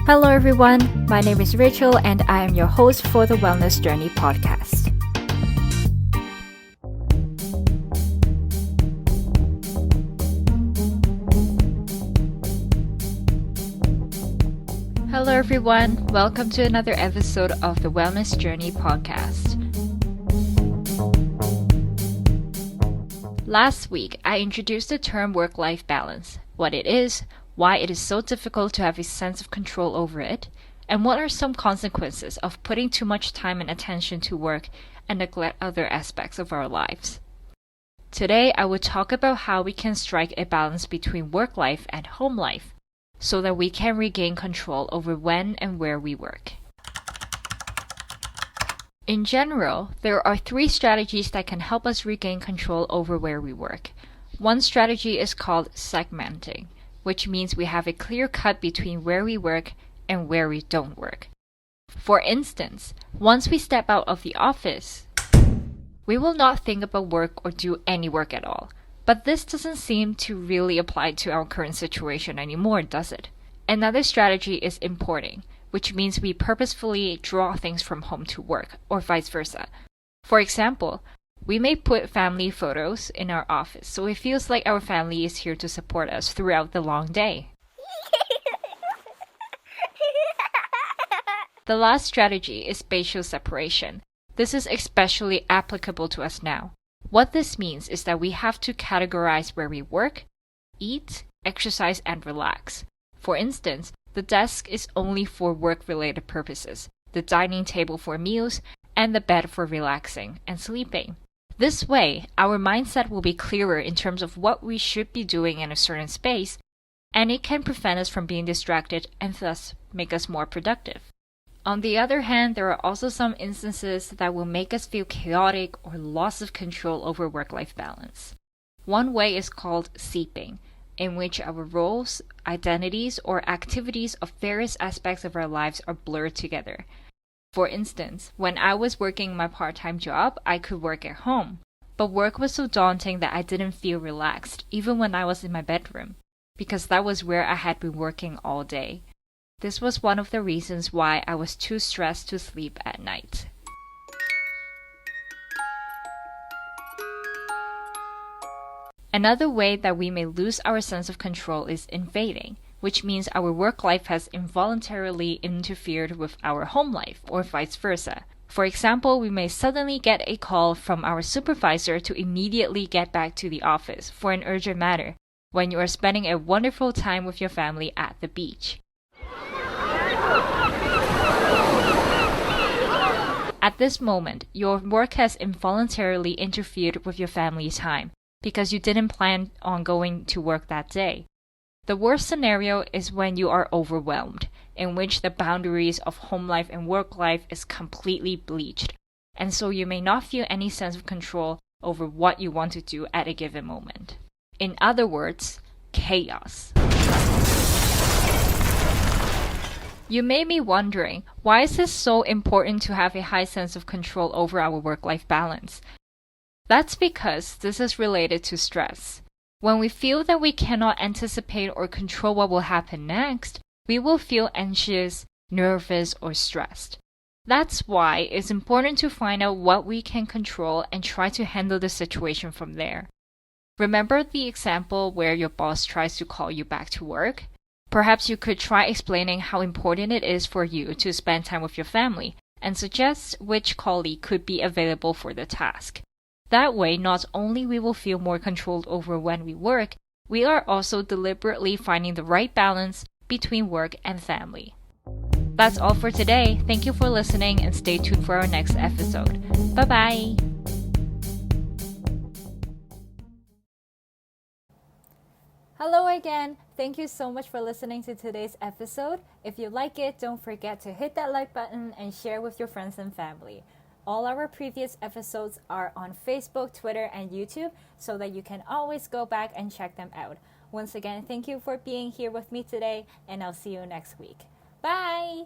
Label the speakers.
Speaker 1: Hello everyone, my name is Rachel and I am your host for the Wellness Journey podcast. Hello everyone, welcome to another episode of the Wellness Journey podcast. Last week, I introduced the term work-life balance, what it is, why it is so difficult to have a sense of control over it, and what are some consequences of putting too much time and attention to work and neglect other aspects of our lives. Today, I will talk about how we can strike a balance between work life and home life, so that we can regain control over when and where we work. In general, there are 3 strategies that can help us regain control over where we work. One strategy is called segmenting, which means we have a clear cut between where we work and where we don't work. For instance, once we step out of the office, we will not think about work or do any work at all. But this doesn't seem to really apply to our current situation anymore, does it? Another strategy is importing, which means we purposefully draw things from home to work, or vice versa. For example, we may put family photos in our office, so it feels like our family is here to support us throughout the long day. The last strategy is spatial separation. This is especially applicable to us now. What this means is that we have to categorize where we work, eat, exercise, and relax. For instance, the desk is only for work-related purposes, the dining table for meals, and the bed for relaxing and sleeping. This way, our mindset will be clearer in terms of what we should be doing in a certain space, and it can prevent us from being distracted and thus make us more productive. On the other hand, there are also some instances that will make us feel chaotic or loss of control over work-life balance. One way is called seeping, in which our roles, identities, or activities of various aspects of our lives are blurred together. For instance, when I was working my part-time job, I could work at home, but work was so daunting that I didn't feel relaxed, even when I was in my bedroom, because that was where I had been working all day. This was one of the reasons why I was too stressed to sleep at night. Another way that we may lose our sense of control is invading, which means our work life has involuntarily interfered with our home life, or vice versa. For example, we may suddenly get a call from our supervisor to immediately get back to the office for an urgent matter, when you are spending a wonderful time with your family at the beach. At this moment, your work has involuntarily interfered with your family time because you didn't plan on going to work that day. The worst scenario is when you are overwhelmed, in which the boundaries of home life and work life is completely bleached, and so you may not feel any sense of control over what you want to do at a given moment. In other words, chaos. You may be wondering, why is this so important to have a high sense of control over our work-life balance? That's because this is related to stress. When we feel that we cannot anticipate or control what will happen next, we will feel anxious, nervous, or stressed. That's why it's important to find out what we can control and try to handle the situation from there. Remember the example where your boss tries to call you back to work? Perhaps you could try explaining how important it is for you to spend time with your family and suggest which colleague could be available for the task. That way, not only we will feel more controlled over when we work, we are also deliberately finding the right balance between work and family. That's all for today. Thank you for listening and stay tuned for our next episode. Bye-bye! Hello again! Thank you so much for listening to today's episode. If you like it, don't forget to hit that like button and share with your friends and family. All our previous episodes are on Facebook, Twitter, and YouTube, so that you can always go back and check them out. Once again, thank you for being here with me today, and I'll see you next week. Bye!